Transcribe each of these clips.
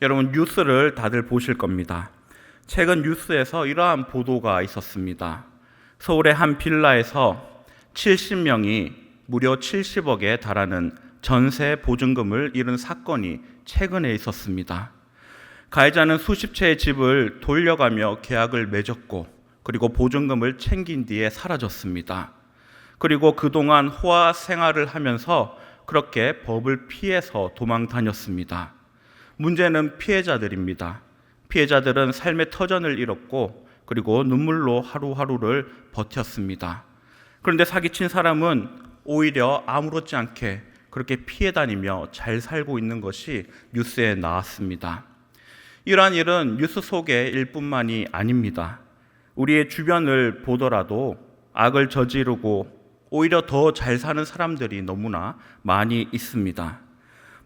여러분 뉴스를 다들 보실 겁니다. 최근 뉴스에서 이러한 보도가 있었습니다. 서울의 한 빌라에서 70명이 무려 70억에 달하는 전세 보증금을 잃은 사건이 최근에 있었습니다. 가해자는 수십 채의 집을 돌려가며 계약을 맺었고 그리고 보증금을 챙긴 뒤에 사라졌습니다. 그리고 그동안 호화 생활을 하면서 그렇게 법을 피해서 도망 다녔습니다. 문제는 피해자들입니다. 피해자들은 삶의 터전을 잃었고 그리고 눈물로 하루하루를 버텼습니다. 그런데 사기친 사람은 오히려 아무렇지 않게 그렇게 피해 다니며 잘 살고 있는 것이 뉴스에 나왔습니다. 이러한 일은 뉴스 속의 일뿐만이 아닙니다. 우리의 주변을 보더라도 악을 저지르고 오히려 더 잘 사는 사람들이 너무나 많이 있습니다.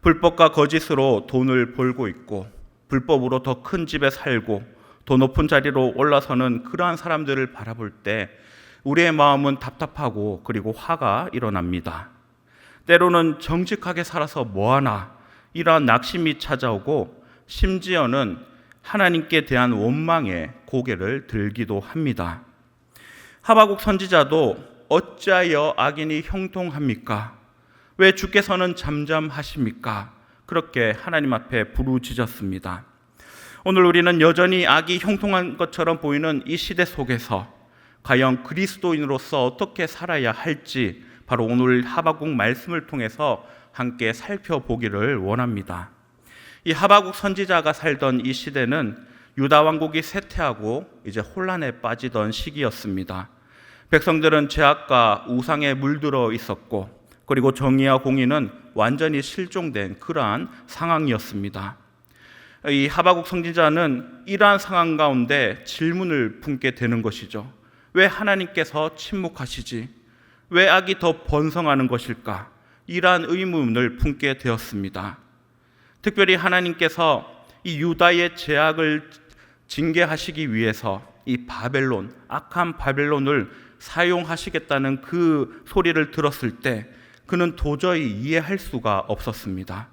불법과 거짓으로 돈을 벌고 있고 불법으로 더 큰 집에 살고 더 높은 자리로 올라서는 그러한 사람들을 바라볼 때 우리의 마음은 답답하고 그리고 화가 일어납니다. 때로는 정직하게 살아서 뭐하나 이러한 낙심이 찾아오고 심지어는 하나님께 대한 원망에 고개를 들기도 합니다. 하박국 선지자도 어찌하여 악인이 형통합니까? 왜 주께서는 잠잠하십니까? 그렇게 하나님 앞에 부르짖었습니다. 오늘 우리는 여전히 악이 형통한 것처럼 보이는 이 시대 속에서 과연 그리스도인으로서 어떻게 살아야 할지 바로 오늘 하박국 말씀을 통해서 함께 살펴보기를 원합니다. 이 하박국 선지자가 살던 이 시대는 유다 왕국이 쇠퇴하고 이제 혼란에 빠지던 시기였습니다. 백성들은 죄악과 우상에 물들어 있었고 그리고 정의와 공의는 완전히 실종된 그러한 상황이었습니다. 이 하박국 선지자는 이러한 상황 가운데 질문을 품게 되는 것이죠. 왜 하나님께서 침묵하시지? 왜 악이 더 번성하는 것일까? 이러한 의문을 품게 되었습니다. 특별히 하나님께서 이 유다의 죄악을 징계하시기 위해서 이 바벨론, 악한 바벨론을 사용하시겠다는 그 소리를 들었을 때 그는 도저히 이해할 수가 없었습니다.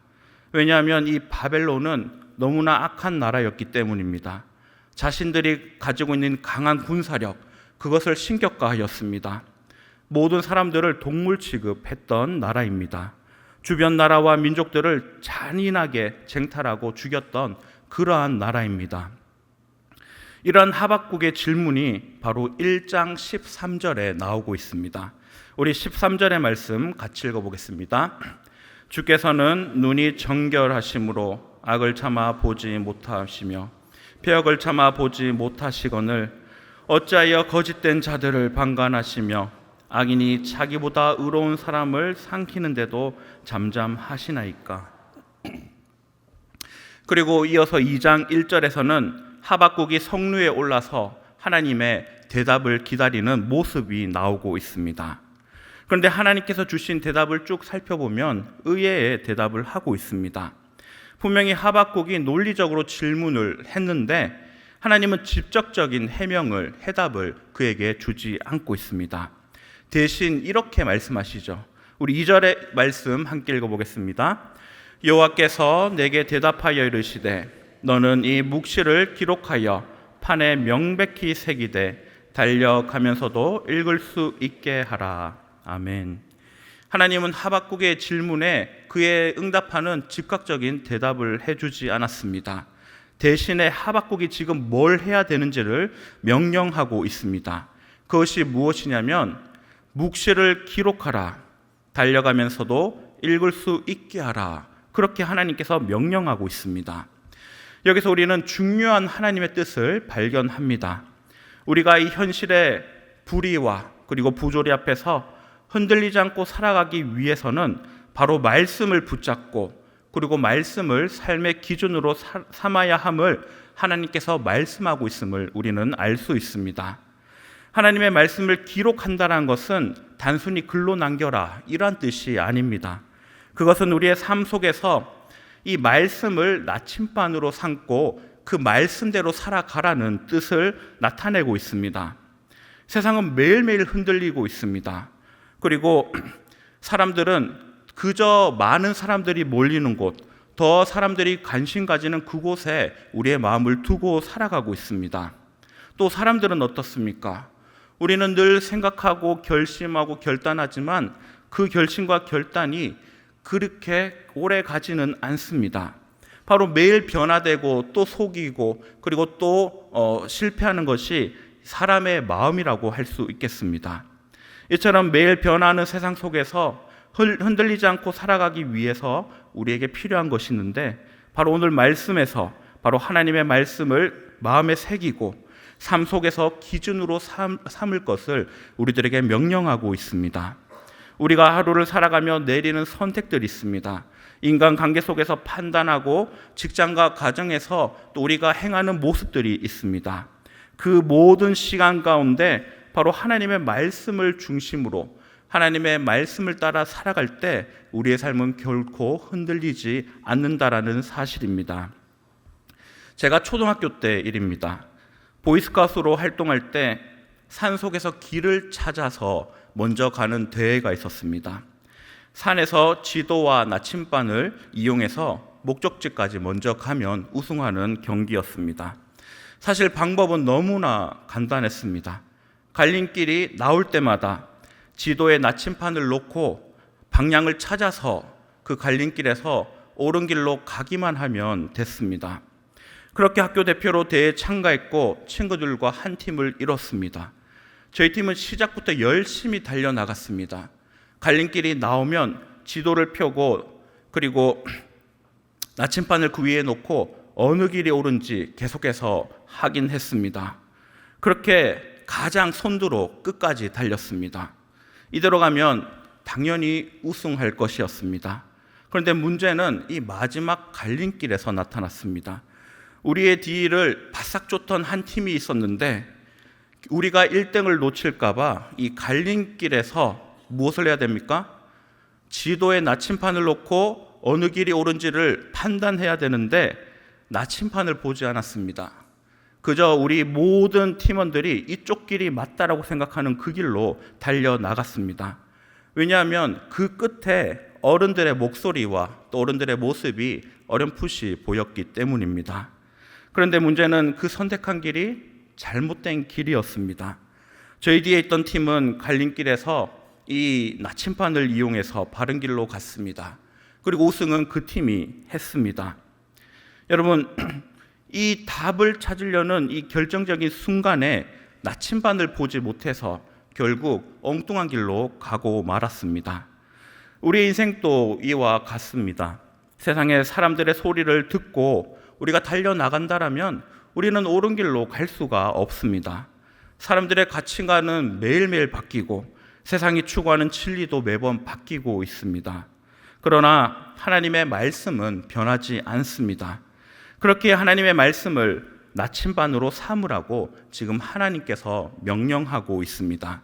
왜냐하면 이 바벨론은 너무나 악한 나라였기 때문입니다. 자신들이 가지고 있는 강한 군사력, 그것을 신격화하였습니다. 모든 사람들을 동물 취급했던 나라입니다. 주변 나라와 민족들을 잔인하게 쟁탈하고 죽였던 그러한 나라입니다. 이러한 하박국의 질문이 바로 1장 13절에 나오고 있습니다. 우리 13절의 말씀 같이 읽어보겠습니다. 주께서는 눈이 정결하심으로 악을 참아 보지 못하시며 폐역을 참아 보지 못하시거늘 어찌하여 거짓된 자들을 방관하시며 악인이 자기보다 의로운 사람을 삼키는데도 잠잠하시나이까. 그리고 이어서 2장 1절에서는 하박국이 성루에 올라서 하나님의 대답을 기다리는 모습이 나오고 있습니다. 그런데 하나님께서 주신 대답을 쭉 살펴보면 의외의 대답을 하고 있습니다. 분명히 하박국이 논리적으로 질문을 했는데 하나님은 직접적인 해명을, 해답을 그에게 주지 않고 있습니다. 대신 이렇게 말씀하시죠. 우리 2절의 말씀 함께 읽어보겠습니다. 여호와께서 내게 대답하여 이르시되 너는 이 묵시를 기록하여 판에 명백히 새기되 달려가면서도 읽을 수 있게 하라. 아멘. 하나님은 하박국의 질문에 그의 응답하는 즉각적인 대답을 해주지 않았습니다. 대신에 하박국이 지금 뭘 해야 되는지를 명령하고 있습니다. 그것이 무엇이냐면 묵시를 기록하라. 달려가면서도 읽을 수 있게 하라. 그렇게 하나님께서 명령하고 있습니다. 여기서 우리는 중요한 하나님의 뜻을 발견합니다. 우리가 이 현실의 불의와 그리고 부조리 앞에서 흔들리지 않고 살아가기 위해서는 바로 말씀을 붙잡고 그리고 말씀을 삶의 기준으로 삼아야 함을 하나님께서 말씀하고 있음을 우리는 알 수 있습니다. 하나님의 말씀을 기록한다는 것은 단순히 글로 남겨라 이런 뜻이 아닙니다. 그것은 우리의 삶 속에서 이 말씀을 나침반으로 삼고 그 말씀대로 살아가라는 뜻을 나타내고 있습니다. 세상은 매일매일 흔들리고 있습니다. 그리고 사람들은 그저 많은 사람들이 몰리는 곳, 더 사람들이 관심 가지는 그곳에 우리의 마음을 두고 살아가고 있습니다. 또 사람들은 어떻습니까? 우리는 늘 생각하고 결심하고 결단하지만 그 결심과 결단이 그렇게 오래 가지는 않습니다. 바로 매일 변화되고 또 속이고 그리고 또 실패하는 것이 사람의 마음이라고 할 수 있겠습니다. 이처럼 매일 변화하는 세상 속에서 흔들리지 않고 살아가기 위해서 우리에게 필요한 것이 있는데, 바로 오늘 말씀에서 바로 하나님의 말씀을 마음에 새기고 삶 속에서 기준으로 삼을 것을 우리들에게 명령하고 있습니다. 우리가 하루를 살아가며 내리는 선택들이 있습니다. 인간관계 속에서 판단하고 직장과 가정에서 또 우리가 행하는 모습들이 있습니다. 그 모든 시간 가운데 바로 하나님의 말씀을 중심으로 하나님의 말씀을 따라 살아갈 때 우리의 삶은 결코 흔들리지 않는다라는 사실입니다. 제가 초등학교 때 일입니다. 보이스카우트로 활동할 때 산속에서 길을 찾아서 먼저 가는 대회가 있었습니다. 산에서 지도와 나침반을 이용해서 목적지까지 먼저 가면 우승하는 경기였습니다. 사실 방법은 너무나 간단했습니다. 갈림길이 나올 때마다 지도에 나침반을 놓고 방향을 찾아서 그 갈림길에서 옳은 길로 가기만 하면 됐습니다. 그렇게 학교 대표로 대회에 참가했고 친구들과 한 팀을 이뤘습니다. 저희 팀은 시작부터 열심히 달려나갔습니다. 갈림길이 나오면 지도를 펴고 그리고 나침반을 그 위에 놓고 어느 길이 옳은지 계속해서 확인했습니다. 그렇게 가장 선두로 끝까지 달렸습니다. 이대로 가면 당연히 우승할 것이었습니다. 그런데 문제는 이 마지막 갈림길에서 나타났습니다. 우리의 뒤를 바싹 쫓던 한 팀이 있었는데 우리가 1등을 놓칠까 봐 이 갈림길에서 무엇을 해야 됩니까? 지도에 나침반을 놓고 어느 길이 옳은지를 판단해야 되는데 나침반을 보지 않았습니다. 그저 우리 모든 팀원들이 이쪽 길이 맞다라고 생각하는 그 길로 달려나갔습니다. 왜냐하면 그 끝에 어른들의 목소리와 또 어른들의 모습이 어렴풋이 보였기 때문입니다. 그런데 문제는 그 선택한 길이 잘못된 길이었습니다. 저희 뒤에 있던 팀은 갈림길에서 이 나침반을 이용해서 바른 길로 갔습니다. 그리고 우승은 그 팀이 했습니다. 여러분, 이 답을 찾으려는 이 결정적인 순간에 나침반을 보지 못해서 결국 엉뚱한 길로 가고 말았습니다. 우리 인생도 이와 같습니다. 세상에 사람들의 소리를 듣고 우리가 달려나간다라면 우리는 옳은 길로 갈 수가 없습니다. 사람들의 가치관은 매일매일 바뀌고 세상이 추구하는 진리도 매번 바뀌고 있습니다. 그러나 하나님의 말씀은 변하지 않습니다. 그렇게 하나님의 말씀을 나침반으로 삼으라고 지금 하나님께서 명령하고 있습니다.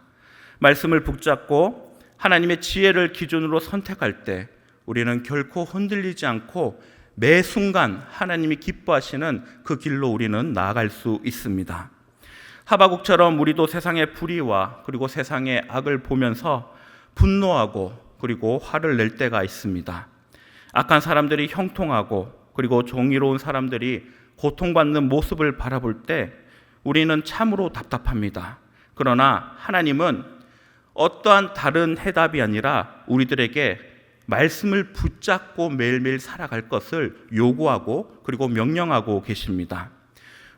말씀을 붙잡고 하나님의 지혜를 기준으로 선택할 때 우리는 결코 흔들리지 않고 매 순간 하나님이 기뻐하시는 그 길로 우리는 나아갈 수 있습니다. 하바국처럼 우리도 세상의 불의와 그리고 세상의 악을 보면서 분노하고 그리고 화를 낼 때가 있습니다. 악한 사람들이 형통하고 그리고 정의로운 사람들이 고통받는 모습을 바라볼 때 우리는 참으로 답답합니다. 그러나 하나님은 어떠한 다른 해답이 아니라 우리들에게 말씀을 붙잡고 매일매일 살아갈 것을 요구하고 그리고 명령하고 계십니다.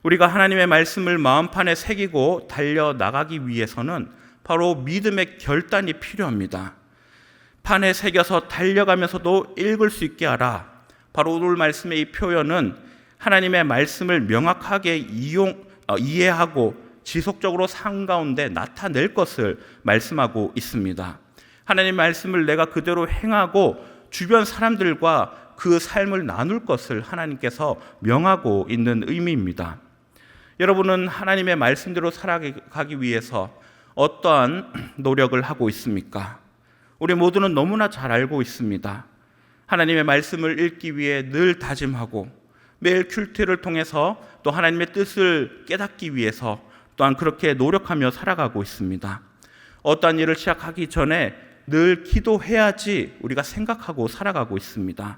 우리가 하나님의 말씀을 마음판에 새기고 달려나가기 위해서는 바로 믿음의 결단이 필요합니다. 판에 새겨서 달려가면서도 읽을 수 있게 하라. 바로 오늘 말씀의 이 표현은 하나님의 말씀을 명확하게 이해하고 지속적으로 삶 가운데 나타낼 것을 말씀하고 있습니다. 하나님의 말씀을 내가 그대로 행하고 주변 사람들과 그 삶을 나눌 것을 하나님께서 명하고 있는 의미입니다. 여러분은 하나님의 말씀대로 살아가기 위해서 어떠한 노력을 하고 있습니까? 우리 모두는 너무나 잘 알고 있습니다. 하나님의 말씀을 읽기 위해 늘 다짐하고 매일 큐티를 통해서 또 하나님의 뜻을 깨닫기 위해서 또한 그렇게 노력하며 살아가고 있습니다. 어떠한 일을 시작하기 전에 늘 기도해야지 우리가 생각하고 살아가고 있습니다.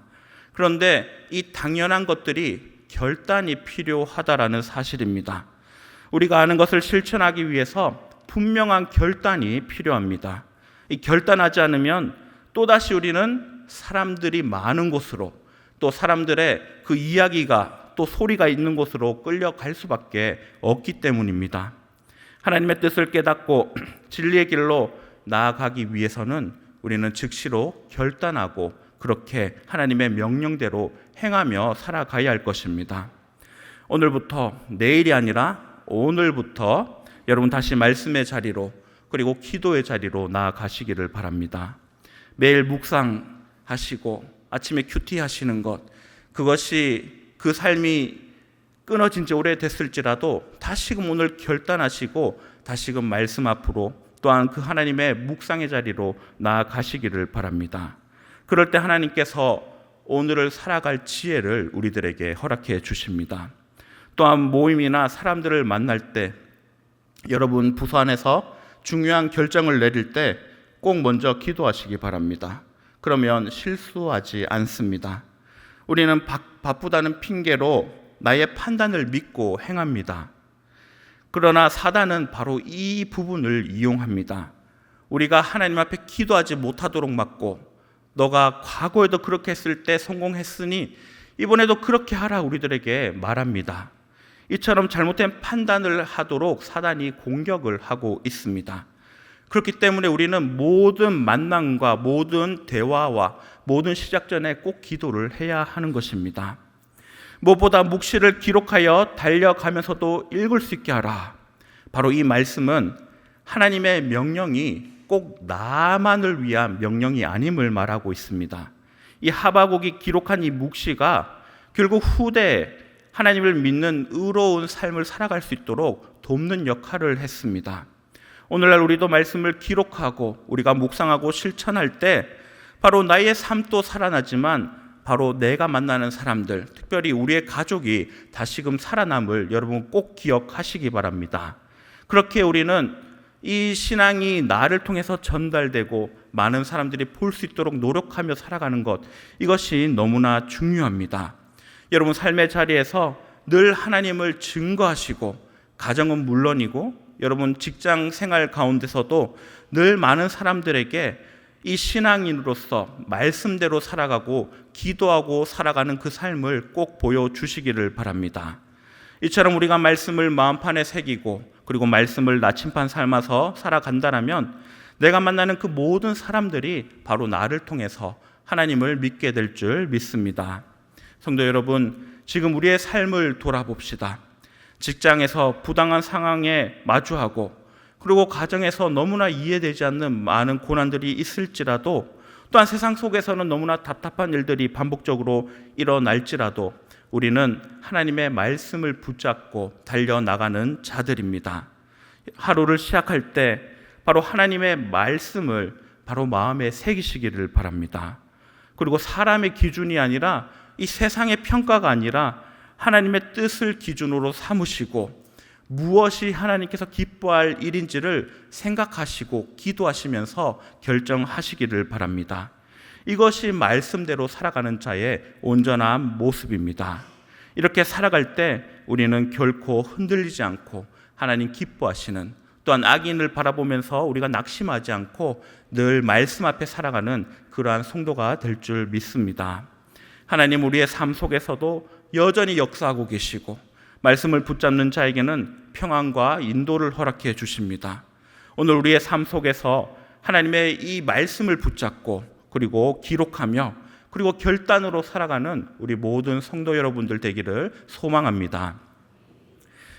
그런데 이 당연한 것들이 결단이 필요하다라는 사실입니다. 우리가 아는 것을 실천하기 위해서 분명한 결단이 필요합니다. 이 결단하지 않으면 또다시 우리는 사람들이 많은 곳으로, 또 사람들의 그 이야기가 또 소리가 있는 곳으로 끌려갈 수밖에 없기 때문입니다. 하나님의 뜻을 깨닫고 진리의 길로 나아가기 위해서는 우리는 즉시로 결단하고 그렇게 하나님의 명령대로 행하며 살아가야 할 것입니다. 오늘부터, 내일이 아니라 오늘부터 여러분 다시 말씀의 자리로, 그리고 기도의 자리로 나아가시기를 바랍니다. 매일 묵상하시고 아침에 큐티 하시는 것, 그것이 그 삶이 끊어진 지 오래됐을지라도 다시금 오늘 결단하시고 다시금 말씀 앞으로, 또한 그 하나님의 묵상의 자리로 나아가시기를 바랍니다. 그럴 때 하나님께서 오늘을 살아갈 지혜를 우리들에게 허락해 주십니다. 또한 모임이나 사람들을 만날 때, 여러분 부서 안에서 중요한 결정을 내릴 때 꼭 먼저 기도하시기 바랍니다. 그러면 실수하지 않습니다. 우리는 바쁘다는 핑계로 나의 판단을 믿고 행합니다. 그러나 사단은 바로 이 부분을 이용합니다. 우리가 하나님 앞에 기도하지 못하도록 막고, 너가 과거에도 그렇게 했을 때 성공했으니 이번에도 그렇게 하라 우리들에게 말합니다. 이처럼 잘못된 판단을 하도록 사단이 공격을 하고 있습니다. 그렇기 때문에 우리는 모든 만남과 모든 대화와 모든 시작 전에 꼭 기도를 해야 하는 것입니다. 무엇보다 묵시를 기록하여 달려가면서도 읽을 수 있게 하라. 바로 이 말씀은 하나님의 명령이 꼭 나만을 위한 명령이 아님을 말하고 있습니다. 이 하박국이 기록한 이 묵시가 결국 후대에 하나님을 믿는 의로운 삶을 살아갈 수 있도록 돕는 역할을 했습니다. 오늘날 우리도 말씀을 기록하고 우리가 묵상하고 실천할 때 바로 나의 삶도 살아나지만 바로 내가 만나는 사람들, 특별히 우리의 가족이 다시금 살아남을 여러분 꼭 기억하시기 바랍니다. 그렇게 우리는 이 신앙이 나를 통해서 전달되고 많은 사람들이 볼 수 있도록 노력하며 살아가는 것, 이것이 너무나 중요합니다. 여러분 삶의 자리에서 늘 하나님을 증거하시고, 가정은 물론이고 여러분 직장 생활 가운데서도 늘 많은 사람들에게 이 신앙인으로서 말씀대로 살아가고 기도하고 살아가는 그 삶을 꼭 보여주시기를 바랍니다. 이처럼 우리가 말씀을 마음판에 새기고 그리고 말씀을 나침반 삶아서 살아간다면 내가 만나는 그 모든 사람들이 바로 나를 통해서 하나님을 믿게 될 줄 믿습니다. 성도 여러분, 지금 우리의 삶을 돌아봅시다. 직장에서 부당한 상황에 마주하고, 그리고 가정에서 너무나 이해되지 않는 많은 고난들이 있을지라도, 또한 세상 속에서는 너무나 답답한 일들이 반복적으로 일어날지라도 우리는 하나님의 말씀을 붙잡고 달려나가는 자들입니다. 하루를 시작할 때 바로 하나님의 말씀을 바로 마음에 새기시기를 바랍니다. 그리고 사람의 기준이 아니라, 이 세상의 평가가 아니라 하나님의 뜻을 기준으로 삼으시고 무엇이 하나님께서 기뻐할 일인지를 생각하시고 기도하시면서 결정하시기를 바랍니다. 이것이 말씀대로 살아가는 자의 온전한 모습입니다. 이렇게 살아갈 때 우리는 결코 흔들리지 않고 하나님 기뻐하시는, 또한 악인을 바라보면서 우리가 낙심하지 않고 늘 말씀 앞에 살아가는 그러한 성도가 될 줄 믿습니다. 하나님 우리의 삶 속에서도 여전히 역사하고 계시고 말씀을 붙잡는 자에게는 평안과 인도를 허락해 주십니다. 오늘 우리의 삶 속에서 하나님의 이 말씀을 붙잡고 그리고 기록하며 그리고 결단으로 살아가는 우리 모든 성도 여러분들 되기를 소망합니다.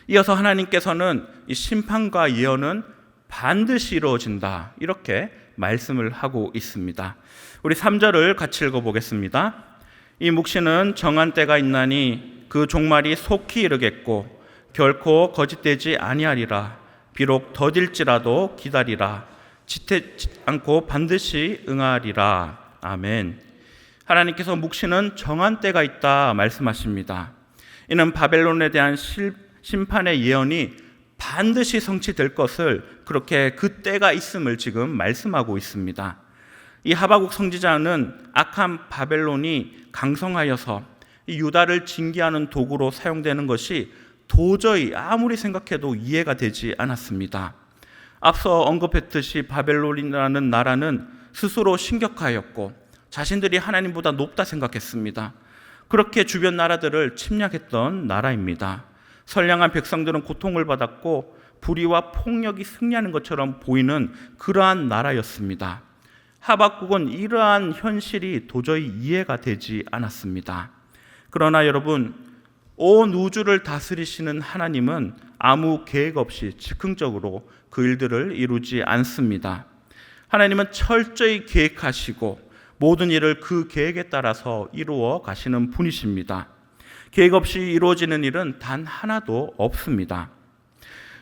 이어서 하나님께서는 이 심판과 예언은 반드시 이루어진다, 이렇게 말씀을 하고 있습니다. 우리 3절을 같이 읽어보겠습니다. 이 묵시는 정한 때가 있나니 그 종말이 속히 이르겠고 결코 거짓되지 아니하리라. 비록 더딜지라도 기다리라. 지태지 않고 반드시 응하리라. 아멘. 하나님께서 묵시는 정한 때가 있다 말씀하십니다. 이는 바벨론에 대한 심판의 예언이 반드시 성취될 것을, 그렇게 그 때가 있음을 지금 말씀하고 있습니다. 이 하박국 선지자는 악한 바벨론이 강성하여서 이 유다를 징계하는 도구로 사용되는 것이 도저히 아무리 생각해도 이해가 되지 않았습니다. 앞서 언급했듯이 바벨론이라는 나라는 스스로 신격하였고 자신들이 하나님보다 높다 생각했습니다. 그렇게 주변 나라들을 침략했던 나라입니다. 선량한 백성들은 고통을 받았고 불의와 폭력이 승리하는 것처럼 보이는 그러한 나라였습니다. 하박국은 이러한 현실이 도저히 이해가 되지 않았습니다. 그러나 여러분, 온 우주를 다스리시는 하나님은 아무 계획 없이 즉흥적으로 그 일들을 이루지 않습니다. 하나님은 철저히 계획하시고 모든 일을 그 계획에 따라서 이루어 가시는 분이십니다. 계획 없이 이루어지는 일은 단 하나도 없습니다.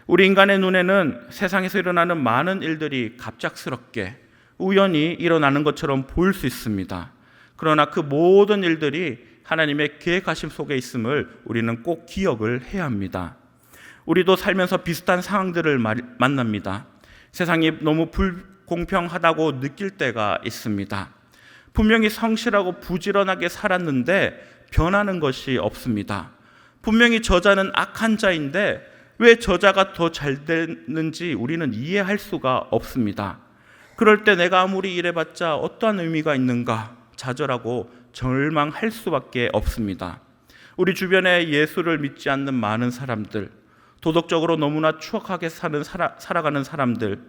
우리 인간의 눈에는 세상에서 일어나는 많은 일들이 갑작스럽게 우연히 일어나는 것처럼 보일 수 있습니다. 그러나 그 모든 일들이 하나님의 계획하심 속에 있음을 우리는 꼭 기억을 해야 합니다. 우리도 살면서 비슷한 상황들을 만납니다. 세상이 너무 불공평하다고 느낄 때가 있습니다. 분명히 성실하고 부지런하게 살았는데 변하는 것이 없습니다. 분명히 저자는 악한 자인데 왜 저자가 더 잘 되는지 우리는 이해할 수가 없습니다. 그럴 때 내가 아무리 일해봤자 어떠한 의미가 있는가 좌절하고 절망할 수밖에 없습니다. 우리 주변에 예수를 믿지 않는 많은 사람들, 도덕적으로 너무나 추악하게 살아가는 사람들,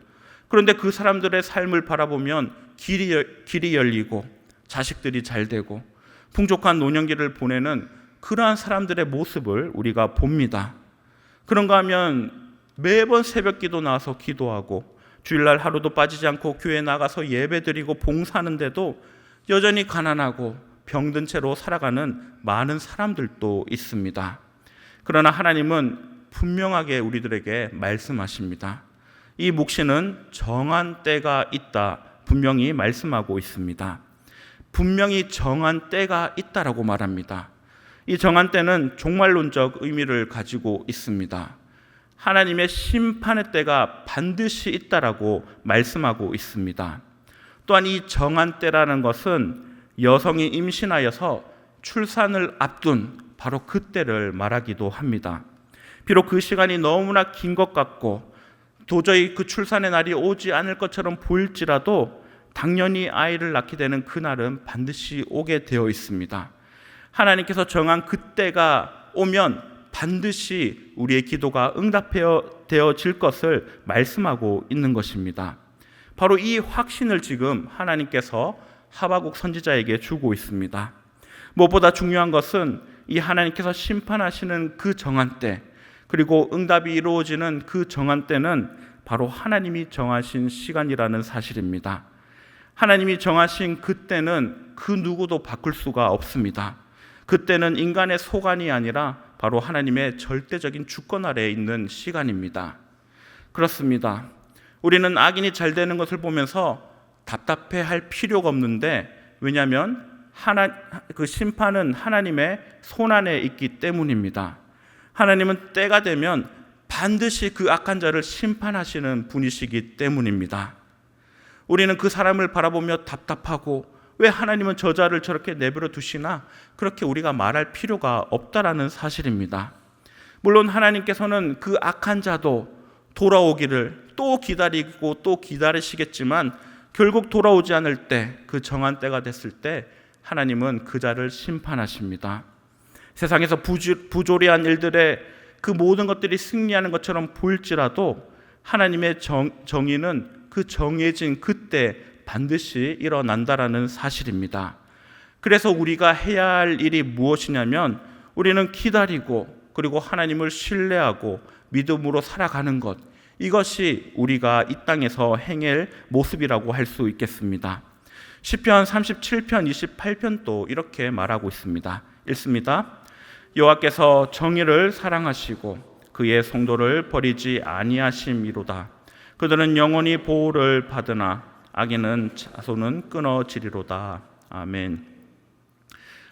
그런데 그 사람들의 삶을 바라보면 길이 열리고 자식들이 잘 되고 풍족한 노년기를 보내는 그러한 사람들의 모습을 우리가 봅니다. 그런가 하면 매번 새벽기도 나와서 기도하고 주일날 하루도 빠지지 않고 교회에 나가서 예배드리고 봉사하는데도 여전히 가난하고 병든 채로 살아가는 많은 사람들도 있습니다. 그러나 하나님은 분명하게 우리들에게 말씀하십니다. 이 묵시는 정한 때가 있다 분명히 말씀하고 있습니다. 분명히 정한 때가 있다라고 말합니다. 이 정한 때는 종말론적 의미를 가지고 있습니다. 하나님의 심판의 때가 반드시 있다라고 말씀하고 있습니다. 또한 이 정한 때라는 것은 여성이 임신하여서 출산을 앞둔 바로 그때를 말하기도 합니다. 비록 그 시간이 너무나 긴 것 같고 도저히 그 출산의 날이 오지 않을 것처럼 보일지라도 당연히 아이를 낳게 되는 그날은 반드시 오게 되어 있습니다. 하나님께서 정한 그때가 오면 반드시 우리의 기도가 응답되어질 것을 말씀하고 있는 것입니다. 바로 이 확신을 지금 하나님께서 하박국 선지자에게 주고 있습니다. 무엇보다 중요한 것은 이 하나님께서 심판하시는 그 정한 때, 그리고 응답이 이루어지는 그 정한 때는 바로 하나님이 정하신 시간이라는 사실입니다. 하나님이 정하신 그때는 그 누구도 바꿀 수가 없습니다. 그때는 인간의 소관이 아니라 바로 하나님의 절대적인 주권 아래에 있는 시간입니다. 그렇습니다. 우리는 악인이 잘 되는 것을 보면서 답답해할 필요가 없는데, 왜냐하면 그 심판은 하나님의 손안에 있기 때문입니다. 하나님은 때가 되면 반드시 그 악한 자를 심판하시는 분이시기 때문입니다. 우리는 그 사람을 바라보며 답답하고 왜 하나님은 저자를 저렇게 내버려 두시나 그렇게 우리가 말할 필요가 없다라는 사실입니다. 물론 하나님께서는 그 악한 자도 돌아오기를 또 기다리고 또 기다리시겠지만 결국 돌아오지 않을 때, 그 정한 때가 됐을 때 하나님은 그 자를 심판하십니다. 세상에서 부조리한 일들에 그 모든 것들이 승리하는 것처럼 보일지라도 하나님의 정의는 그 정해진 그때 반드시 일어난다라는 사실입니다. 그래서 우리가 해야 할 일이 무엇이냐면 우리는 기다리고 그리고 하나님을 신뢰하고 믿음으로 살아가는 것, 이것이 우리가 이 땅에서 행할 모습이라고 할 수 있겠습니다. 시편 37편 28편도 이렇게 말하고 있습니다. 읽습니다. 여호와께서 정의를 사랑하시고 그의 성도를 버리지 아니하심이로다. 그들은 영원히 보호를 받으나 악인은 자손은 끊어지리로다. 아멘.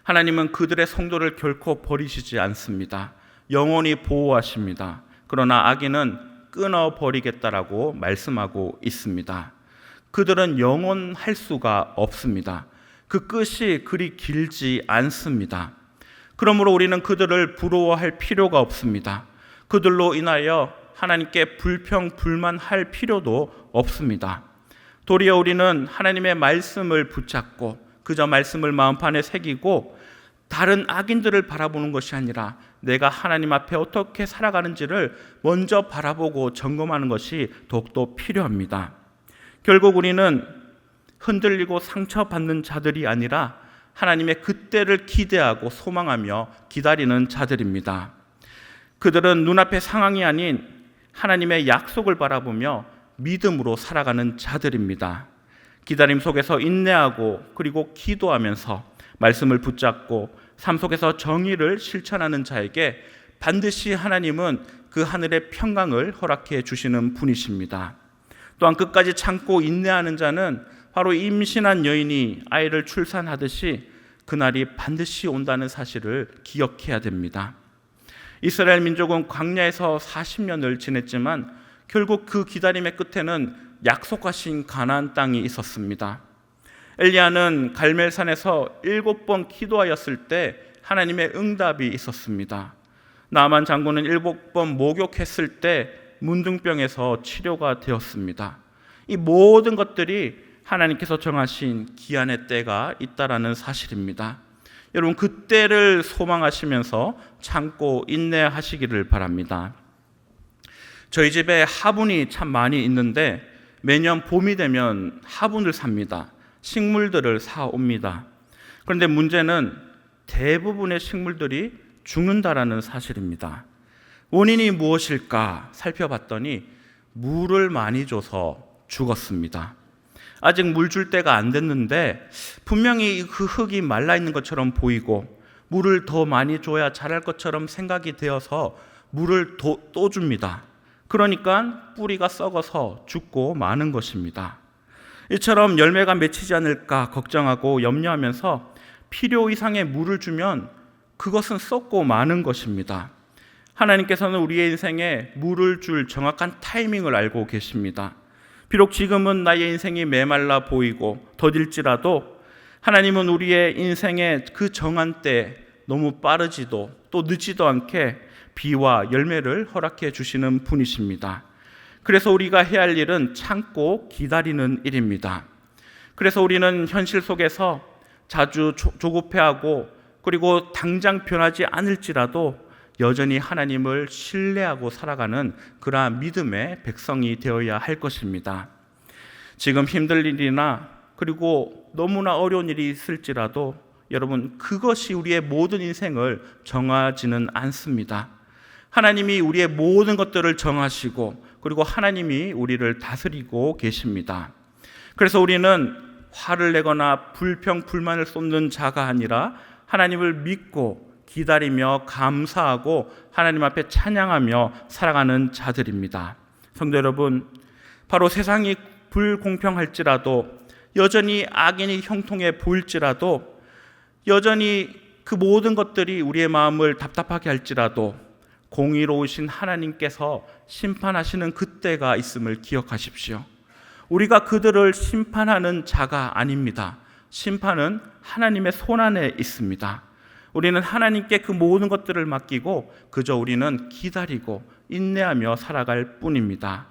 하나님은 그들의 성도를 결코 버리시지 않습니다. 영원히 보호하십니다. 그러나 악인은 끊어버리겠다라고 말씀하고 있습니다. 그들은 영원할 수가 없습니다. 그 끝이 그리 길지 않습니다. 그러므로 우리는 그들을 부러워할 필요가 없습니다. 그들로 인하여 하나님께 불평불만할 필요도 없습니다. 도리어 우리는 하나님의 말씀을 붙잡고 그저 말씀을 마음판에 새기고 다른 악인들을 바라보는 것이 아니라 내가 하나님 앞에 어떻게 살아가는지를 먼저 바라보고 점검하는 것이 더욱더 필요합니다. 결국 우리는 흔들리고 상처받는 자들이 아니라 하나님의 그때를 기대하고 소망하며 기다리는 자들입니다. 그들은 눈앞의 상황이 아닌 하나님의 약속을 바라보며 믿음으로 살아가는 자들입니다. 기다림 속에서 인내하고 그리고 기도하면서 말씀을 붙잡고 삶 속에서 정의를 실천하는 자에게 반드시 하나님은 그 하늘의 평강을 허락해 주시는 분이십니다. 또한 끝까지 참고 인내하는 자는 바로 임신한 여인이 아이를 출산하듯이 그날이 반드시 온다는 사실을 기억해야 됩니다. 이스라엘 민족은 광야에서 40년을 지냈지만 결국 그 기다림의 끝에는 약속하신 가나안 땅이 있었습니다. 엘리야는 갈멜산에서 7번 기도하였을 때 하나님의 응답이 있었습니다. 나만 장군은 7번 목욕했을 때 문둥병에서 치료가 되었습니다. 이 모든 것들이 하나님께서 정하신 기한의 때가 있다라는 사실입니다. 여러분 그때를 소망하시면서 참고 인내하시기를 바랍니다. 저희 집에 화분이 참 많이 있는데 매년 봄이 되면 화분을 삽니다. 식물들을 사옵니다. 그런데 문제는 대부분의 식물들이 죽는다라는 사실입니다. 원인이 무엇일까 살펴봤더니 물을 많이 줘서 죽었습니다. 아직 물 줄 때가 안 됐는데 분명히 그 흙이 말라있는 것처럼 보이고 물을 더 많이 줘야 자랄 것처럼 생각이 되어서 물을 또 줍니다. 그러니까 뿌리가 썩어서 죽고 마는 것입니다. 이처럼 열매가 맺히지 않을까 걱정하고 염려하면서 필요 이상의 물을 주면 그것은 썩고 마는 것입니다. 하나님께서는 우리의 인생에 물을 줄 정확한 타이밍을 알고 계십니다. 비록 지금은 나의 인생이 메말라 보이고 더딜지라도 하나님은 우리의 인생의 그 정한 때 너무 빠르지도 또 늦지도 않게 비와 열매를 허락해 주시는 분이십니다. 그래서 우리가 해야 할 일은 참고 기다리는 일입니다. 그래서 우리는 현실 속에서 자주 조급해하고 그리고 당장 변하지 않을지라도 여전히 하나님을 신뢰하고 살아가는 그러한 믿음의 백성이 되어야 할 것입니다. 지금 힘들 일이나 그리고 너무나 어려운 일이 있을지라도 여러분 그것이 우리의 모든 인생을 정하지는 않습니다. 하나님이 우리의 모든 것들을 정하시고 그리고 하나님이 우리를 다스리고 계십니다. 그래서 우리는 화를 내거나 불평불만을 쏟는 자가 아니라 하나님을 믿고 기다리며 감사하고 하나님 앞에 찬양하며 살아가는 자들입니다. 성도 여러분, 바로 세상이 불공평할지라도 여전히 악인이 형통해 보일지라도 여전히 그 모든 것들이 우리의 마음을 답답하게 할지라도 공의로우신 하나님께서 심판하시는 그때가 있음을 기억하십시오. 우리가 그들을 심판하는 자가 아닙니다. 심판은 하나님의 손안에 있습니다. 우리는 하나님께 그 모든 것들을 맡기고 그저 우리는 기다리고 인내하며 살아갈 뿐입니다.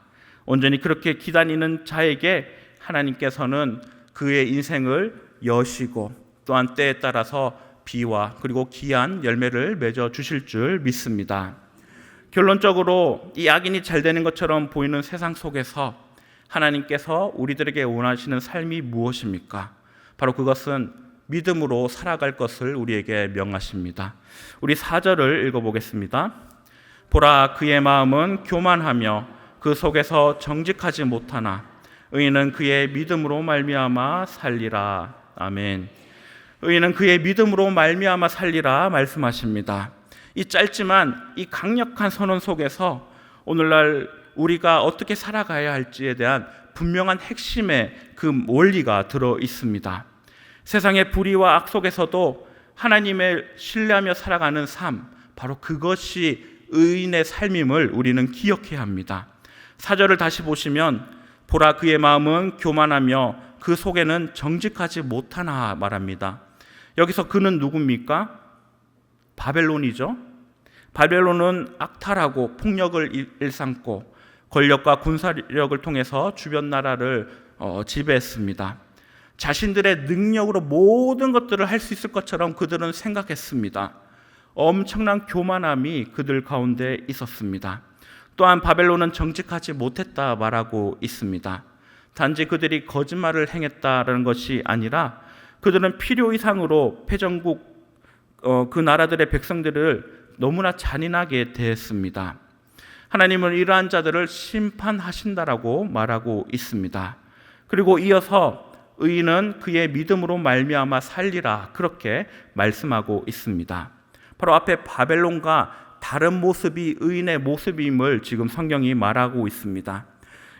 온전히 그렇게 기다리는 자에게 하나님께서는 그의 인생을 여시고 또한 때에 따라서 비와 그리고 귀한 열매를 맺어 주실 줄 믿습니다. 결론적으로 이 악인이 잘 되는 것처럼 보이는 세상 속에서 하나님께서 우리들에게 원하시는 삶이 무엇입니까? 바로 그것은 믿음으로 살아갈 것을 우리에게 명하십니다. 우리 4절을 읽어보겠습니다. 보라, 그의 마음은 교만하며 그 속에서 정직하지 못하나 의인은 그의 믿음으로 말미암아 살리라. 아멘. 의인은 그의 믿음으로 말미암아 살리라 말씀하십니다. 이 짧지만 이 강력한 선언 속에서 오늘날 우리가 어떻게 살아가야 할지에 대한 분명한 핵심의 그 원리가 들어 있습니다. 세상의 불의와 악 속에서도 하나님을 신뢰하며 살아가는 삶, 바로 그것이 의인의 삶임을 우리는 기억해야 합니다. 4절을 다시 보시면 보라, 그의 마음은 교만하며 그 속에는 정직하지 못하나 말합니다. 여기서 그는 누굽니까? 바벨론이죠. 바벨론은 악탈하고 폭력을 일삼고 권력과 군사력을 통해서 주변 나라를 지배했습니다. 자신들의 능력으로 모든 것들을 할 수 있을 것처럼 그들은 생각했습니다. 엄청난 교만함이 그들 가운데 있었습니다. 또한 바벨론은 정직하지 못했다 말하고 있습니다. 단지 그들이 거짓말을 행했다라는 것이 아니라 그들은 필요 이상으로 패전국 그 나라들의 백성들을 너무나 잔인하게 대했습니다. 하나님은 이러한 자들을 심판하신다라고 말하고 있습니다. 그리고 이어서 의인은 그의 믿음으로 말미암아 살리라 그렇게 말씀하고 있습니다. 바로 앞에 바벨론과 다른 모습이 의인의 모습임을 지금 성경이 말하고 있습니다.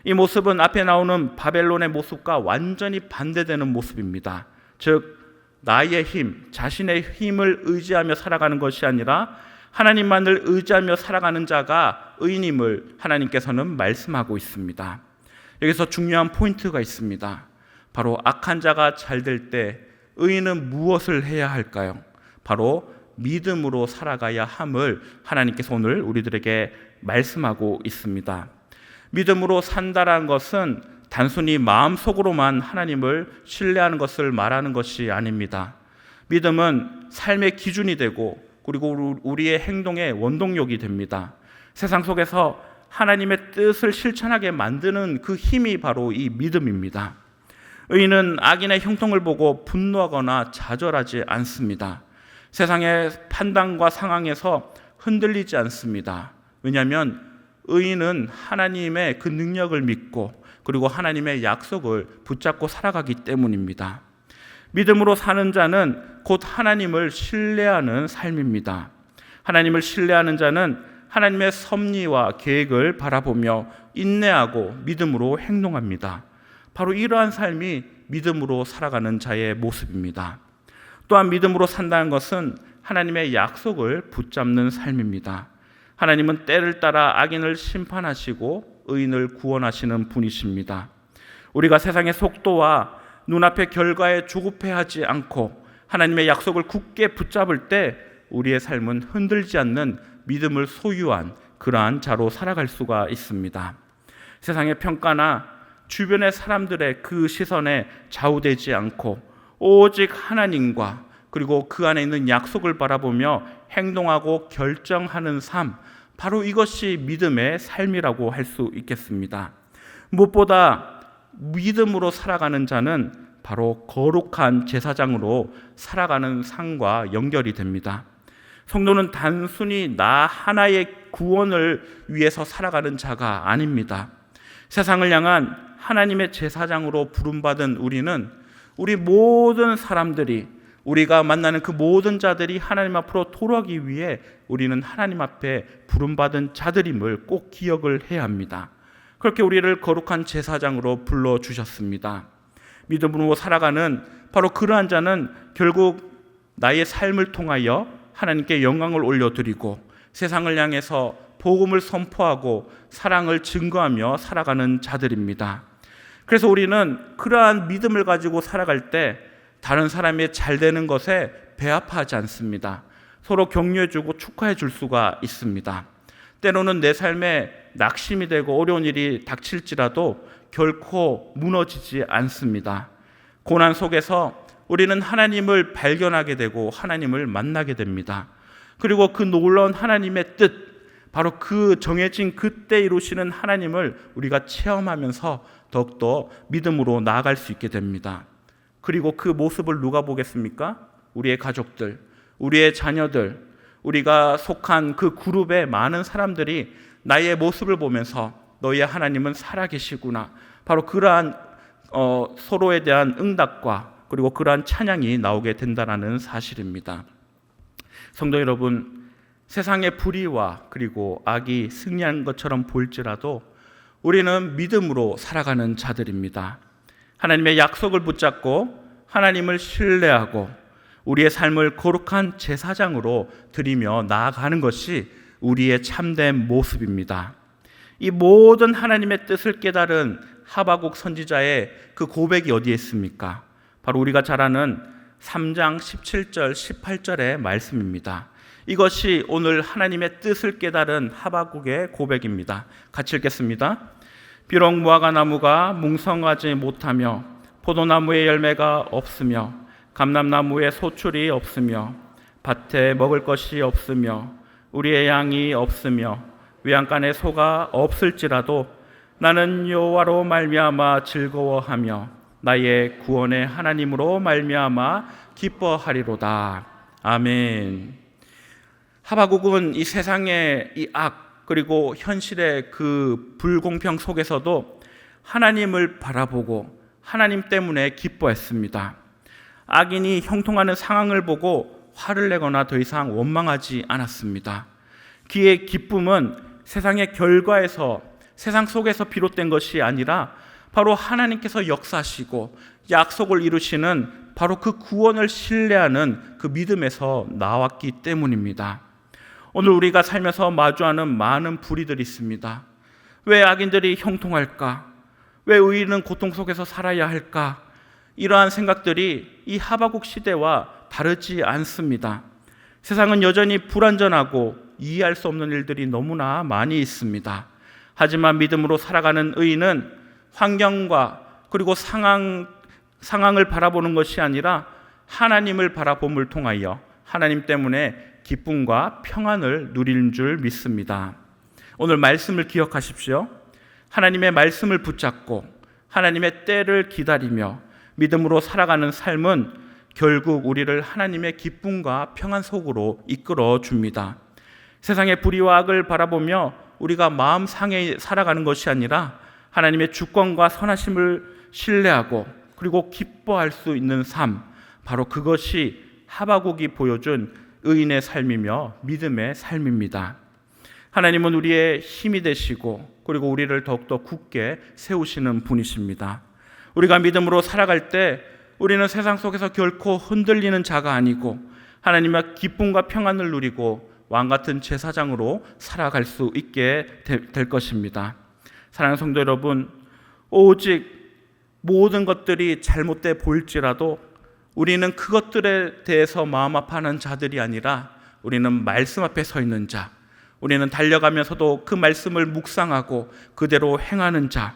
이 모습은 앞에 나오는 바벨론의 모습과 완전히 반대되는 모습입니다. 즉 나의 힘, 자신의 힘을 의지하며 살아가는 것이 아니라 하나님만을 의지하며 살아가는 자가 의인임을 하나님께서는 말씀하고 있습니다. 여기서 중요한 포인트가 있습니다. 바로 악한 자가 잘 될 때 의인은 무엇을 해야 할까요? 바로 믿음으로 살아가야 함을 하나님께서 오늘 우리들에게 말씀하고 있습니다. 믿음으로 산다라는 것은 단순히 마음속으로만 하나님을 신뢰하는 것을 말하는 것이 아닙니다. 믿음은 삶의 기준이 되고 그리고 우리의 행동의 원동력이 됩니다. 세상 속에서 하나님의 뜻을 실천하게 만드는 그 힘이 바로 이 믿음입니다. 의인은 악인의 형통을 보고 분노하거나 좌절하지 않습니다. 세상의 판단과 상황에서 흔들리지 않습니다. 왜냐하면 의인은 하나님의 그 능력을 믿고 그리고 하나님의 약속을 붙잡고 살아가기 때문입니다. 믿음으로 사는 자는 곧 하나님을 신뢰하는 삶입니다. 하나님을 신뢰하는 자는 하나님의 섭리와 계획을 바라보며 인내하고 믿음으로 행동합니다. 바로 이러한 삶이 믿음으로 살아가는 자의 모습입니다. 또한 믿음으로 산다는 것은 하나님의 약속을 붙잡는 삶입니다. 하나님은 때를 따라 악인을 심판하시고 의인을 구원하시는 분이십니다. 우리가 세상의 속도와 눈앞의 결과에 조급해하지 않고 하나님의 약속을 굳게 붙잡을 때 우리의 삶은 흔들지 않는 믿음을 소유한 그러한 자로 살아갈 수가 있습니다. 세상의 평가나 주변의 사람들의 그 시선에 좌우되지 않고 오직 하나님과 그리고 그 안에 있는 약속을 바라보며 행동하고 결정하는 삶, 바로 이것이 믿음의 삶이라고 할 수 있겠습니다. 무엇보다 믿음으로 살아가는 자는 바로 거룩한 제사장으로 살아가는 삶과 연결이 됩니다. 성도는 단순히 나 하나의 구원을 위해서 살아가는 자가 아닙니다. 세상을 향한 하나님의 제사장으로 부름받은 우리는 우리 모든 사람들이 우리가 만나는 그 모든 자들이 하나님 앞으로 돌아오기 위해 우리는 하나님 앞에 부름받은 자들임을 꼭 기억을 해야 합니다. 그렇게 우리를 거룩한 제사장으로 불러주셨습니다. 믿음으로 살아가는 바로 그러한 자는 결국 나의 삶을 통하여 하나님께 영광을 올려드리고 세상을 향해서 복음을 선포하고 사랑을 증거하며 살아가는 자들입니다. 그래서 우리는 그러한 믿음을 가지고 살아갈 때 다른 사람이 잘 되는 것에 배아파하지 않습니다. 서로 격려해주고 축하해줄 수가 있습니다. 때로는 내 삶에 낙심이 되고 어려운 일이 닥칠지라도 결코 무너지지 않습니다. 고난 속에서 우리는 하나님을 발견하게 되고 하나님을 만나게 됩니다. 그리고 그 놀라운 하나님의 뜻, 바로 그 정해진 그때 이루시는 하나님을 우리가 체험하면서 더욱더 믿음으로 나아갈 수 있게 됩니다. 그리고 그 모습을 누가 보겠습니까? 우리의 가족들, 우리의 자녀들, 우리가 속한 그 그룹의 많은 사람들이 나의 모습을 보면서 너희의 하나님은 살아계시구나, 바로 그러한 서로에 대한 응답과 그리고 그러한 찬양이 나오게 된다는 사실입니다. 성도 여러분, 세상의 불의와 그리고 악이 승리한 것처럼 보일지라도 우리는 믿음으로 살아가는 자들입니다. 하나님의 약속을 붙잡고 하나님을 신뢰하고 우리의 삶을 거룩한 제사장으로 드리며 나아가는 것이 우리의 참된 모습입니다. 이 모든 하나님의 뜻을 깨달은 하바국 선지자의 그 고백이 어디에 있습니까? 바로 우리가 잘 아는 3장 17절 18절의 말씀입니다. 이것이 오늘 하나님의 뜻을 깨달은 하바국의 고백입니다. 같이 읽겠습니다. 비록 무화과나무가 뭉성하지 못하며 포도나무의 열매가 없으며 감람나무에 소출이 없으며 밭에 먹을 것이 없으며 우리의 양이 없으며 외양간에 소가 없을지라도 나는 여호와로 말미암아 즐거워하며 나의 구원의 하나님으로 말미암아 기뻐하리로다. 아멘. 하바국은 이 세상의 이 악 그리고 현실의 그 불공평 속에서도 하나님을 바라보고 하나님 때문에 기뻐했습니다. 악인이 형통하는 상황을 보고 화를 내거나 더 이상 원망하지 않았습니다. 그의 기쁨은 세상의 결과에서 세상 속에서 비롯된 것이 아니라 바로 하나님께서 역사하시고 약속을 이루시는 바로 그 구원을 신뢰하는 그 믿음에서 나왔기 때문입니다. 오늘 우리가 살면서 마주하는 많은 불의들이 있습니다. 왜 악인들이 형통할까? 왜 의인은 고통 속에서 살아야 할까? 이러한 생각들이 이 하바국 시대와 다르지 않습니다. 세상은 여전히 불완전하고 이해할 수 없는 일들이 너무나 많이 있습니다. 하지만 믿음으로 살아가는 의인은 환경과 그리고 상황을 바라보는 것이 아니라 하나님을 바라봄을 통하여 하나님 때문에 기쁨과 평안을 누리는 줄 믿습니다. 오늘 말씀을 기억하십시오. 하나님의 말씀을 붙잡고 하나님의 때를 기다리며 믿음으로 살아가는 삶은 결국 우리를 하나님의 기쁨과 평안 속으로 이끌어 줍니다. 세상의 불의와 악을 바라보며 우리가 마음 상해 살아가는 것이 아니라 하나님의 주권과 선하심을 신뢰하고 그리고 기뻐할 수 있는 삶, 바로 그것이 하바국이 보여준 의인의 삶이며 믿음의 삶입니다. 하나님은 우리의 힘이 되시고 그리고 우리를 더욱더 굳게 세우시는 분이십니다. 우리가 믿음으로 살아갈 때 우리는 세상 속에서 결코 흔들리는 자가 아니고 하나님의 기쁨과 평안을 누리고 왕같은 제사장으로 살아갈 수 있게 될 것입니다. 사랑하는 성도 여러분, 오직 모든 것들이 잘못돼 보일지라도 우리는 그것들에 대해서 마음 아파하는 자들이 아니라 우리는 말씀 앞에 서 있는 자, 우리는 달려가면서도 그 말씀을 묵상하고 그대로 행하는 자,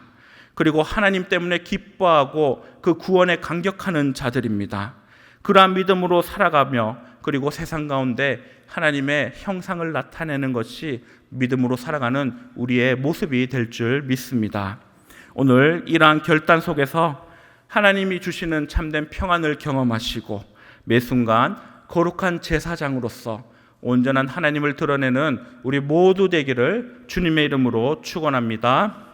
그리고 하나님 때문에 기뻐하고 그 구원에 감격하는 자들입니다. 그러한 믿음으로 살아가며 그리고 세상 가운데 하나님의 형상을 나타내는 것이 믿음으로 살아가는 우리의 모습이 될 줄 믿습니다. 오늘 이러한 결단 속에서 하나님이 주시는 참된 평안을 경험하시고 매 순간 거룩한 제사장으로서 온전한 하나님을 드러내는 우리 모두 되기를 주님의 이름으로 축원합니다.